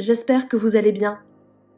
j'espère que vous allez bien.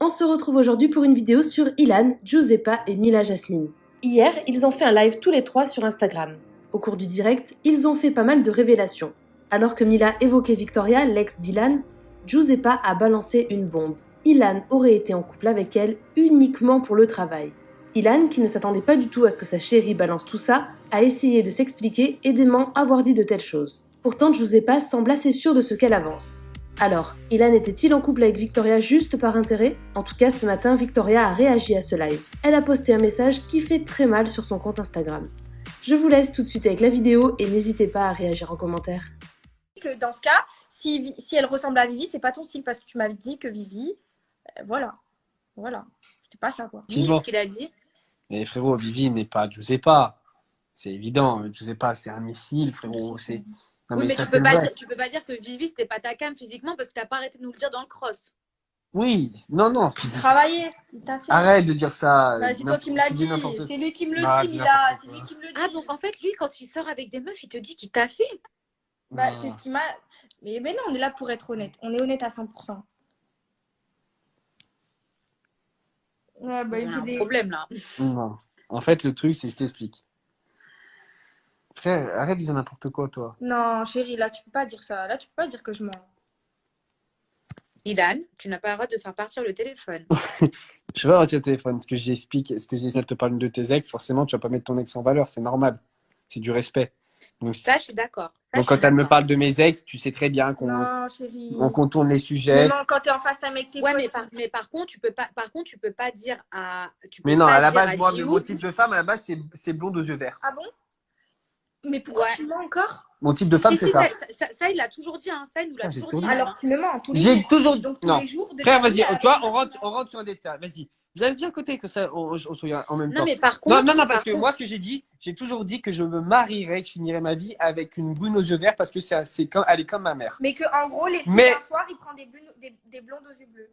On se retrouve aujourd'hui pour une vidéo sur Ilan, Giuseppa et Mila Jasmine. Hier, ils ont fait un live tous les trois sur Instagram. Au cours du direct, ils ont fait pas mal de révélations. Alors que Mila évoquait Victoria, l'ex d'Ilan, Giuseppa a balancé une bombe. Ilan aurait été en couple avec elle uniquement pour le travail. Ilan, qui ne s'attendait pas du tout à ce que sa chérie balance tout ça, a essayé de s'expliquer et dément avoir dit de telles choses. Pourtant, Giuseppa semble assez sûre de ce qu'elle avance. Alors, Ilan était-il en couple avec Victoria juste par intérêt? En tout cas, ce matin, Victoria a réagi à ce live. Elle a posté un message qui fait très mal sur son compte Instagram. Je vous laisse tout de suite avec la vidéo et n'hésitez pas à réagir en commentaire. Que dans ce cas, si elle ressemble à Vivi, c'est pas ton style parce que tu m'avais dit que Vivi, voilà, c'était pas ça quoi. Dis ce qu'il a dit. Mais frérot, Vivi n'est pas Giuseppa. C'est évident. Giuseppa, c'est un missile, frérot. C'est... Non, oui, mais ça, tu peux pas dire que Vivi, c'était pas ta cam physiquement parce que t'as pas arrêté de nous le dire dans le cross. Oui, non. Travailler, il t'a fait. Arrête de dire ça. Bah, c'est toi qui me l'as dit. C'est lui qui me le dit, Mila. C'est lui qui me le dit. Ah, donc en fait, lui, quand il sort avec des meufs, il te dit qu'il t'a fait. Bah, c'est ce qui m'a. Mais non, on est là pour être honnête. On est honnête à 100%. Ouais, bah, il y a un problème là. Non. En fait, le truc, c'est que je t'explique. Frère, arrête de dire n'importe quoi, toi. Non, chérie, là, tu peux pas dire ça. Là, tu peux pas dire que je mens. Ilan, tu n'as pas le droit de faire partir le téléphone. Je vais retirer le téléphone. Ce que j'explique, ce que j'essaie de te parler de tes ex, forcément, tu vas pas mettre ton ex en valeur. C'est normal. C'est du respect. Donc, ça, je suis d'accord. Donc, quand elle me parle de mes ex, tu sais très bien qu'on contourne les sujets. Mais non, quand t'es en face d'un mec, t'es mais par contre, tu peux pas dire à. Mais non, à la base, moi, mon type de femme, à la base, c'est blonde aux yeux verts. Ah bon? Mais pourquoi tu mens encore? Mon type de femme, c'est ça. Ça, il l'a toujours dit, hein. Ça, il nous l'a toujours dit. Alors, tu me mens tous les jours. J'ai toujours dit. Donc, tous les jours. Frère, vas-y, tu vois, on rentre sur un détail. Vas-y. Viens côté que ça, on soit en même temps. Non, mais par contre. Non, parce que moi, ce que j'ai dit, j'ai toujours dit que je me marierais, que je finirais ma vie avec une brune aux yeux verts parce que elle est comme ma mère. Mais que, en gros, les filles d'un soir, ils prennent des blondes aux yeux bleus.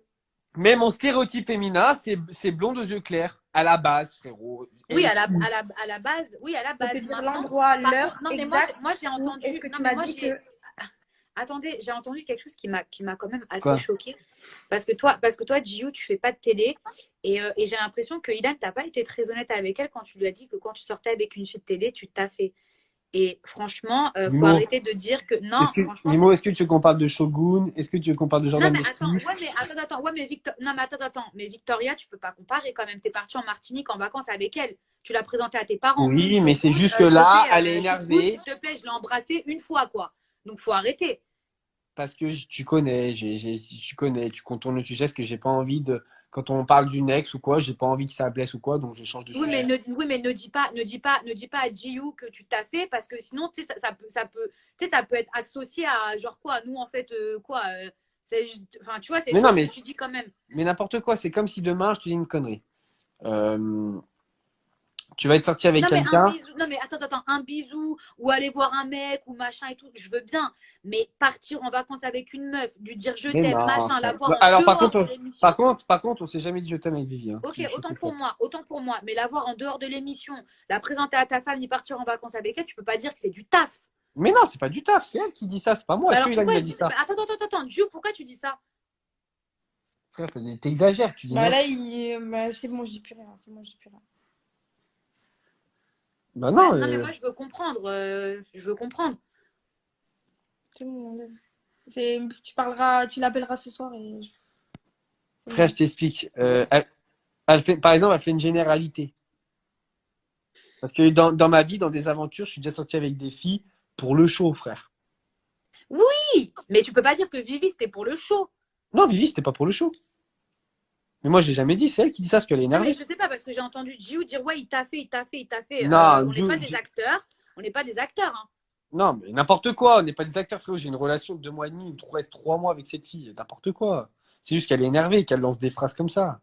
Mais mon stéréotype féminin, c'est blonde aux yeux clairs, à la base, frérot. Oui, à la base. Oui, à la base. Faut te dire l'endroit, l'heure. Non, mais exact. moi, j'ai entendu. Est-ce que tu m'as dit que. Attendez, j'ai entendu quelque chose qui m'a quand même assez choquée. Parce que toi, Giu, tu fais pas de télé. Et j'ai l'impression que Ilan, t'as pas été très honnête avec elle quand tu lui as dit que quand tu sortais avec une fille de télé, tu t'as fait. Et franchement, faut arrêter de dire que non. Mimo, est-ce que tu veux qu'on parle de Shogun? Est-ce que tu veux qu'on parle de Jordan? Non, mais attends. Mais Victoria, tu peux pas comparer quand même. T'es parti en Martinique en vacances avec elle. Tu l'as présentée à tes parents. Oui, mais c'est juste que là, elle est énervée. S'il te plaît, je l'ai embrassée une fois, quoi. Donc, faut arrêter. Parce que tu connais, tu contournes le sujet, parce que j'ai pas envie de. Quand on parle d'une ex ou quoi, j'ai pas envie que ça blesse ou quoi, donc je change de sujet. Mais ne dis pas à Jiu que tu t'as fait, parce que sinon, tu sais, ça peut être associé à genre quoi, nous en fait, c'est juste, enfin, tu vois, c'est ce que tu dis quand même. Mais n'importe quoi, c'est comme si demain je te dis une connerie. Tu vas être sorti avec quelqu'un. Non, mais attends, un bisou ou aller voir un mec ou machin et tout, je veux bien. Mais partir en vacances avec une meuf, lui dire je t'aime, machin, la voir alors, par contre, on s'est jamais dit je t'aime avec Vivi. Hein. Ok, autant pour moi. Mais la voir en dehors de l'émission, la présenter à ta femme, y partir en vacances avec elle, tu peux pas dire que c'est du taf. Mais non, c'est pas du taf, c'est elle qui dit ça, c'est pas moi. Est-ce qu'il a dit ça? Attends, Gio, pourquoi tu dis ça? Frère, t'exagères, tu dis. Bah là, c'est bon, je dis plus rien. Bah non. Non, mais moi, je veux comprendre. C'est bon, tu l'appelleras ce soir et. Frère, je t'explique. Par exemple, elle fait une généralité. Parce que dans ma vie, dans des aventures, je suis déjà sorti avec des filles pour le show, frère. Oui, mais tu peux pas dire que Vivi, c'était pour le show. Non, Vivi, c'était pas pour le show. Mais moi, je l'ai jamais dit. C'est elle qui dit ça parce qu'elle est énervée. Non, mais je sais pas, parce que j'ai entendu Giu dire ouais, il t'a fait. Non, on n'est pas des acteurs. On n'est pas des acteurs. Hein. Non, mais n'importe quoi. On n'est pas des acteurs, frérot. J'ai une relation de 2 mois et demi ou 3 mois avec cette fille. N'importe quoi. C'est juste qu'elle est énervée, qu'elle lance des phrases comme ça.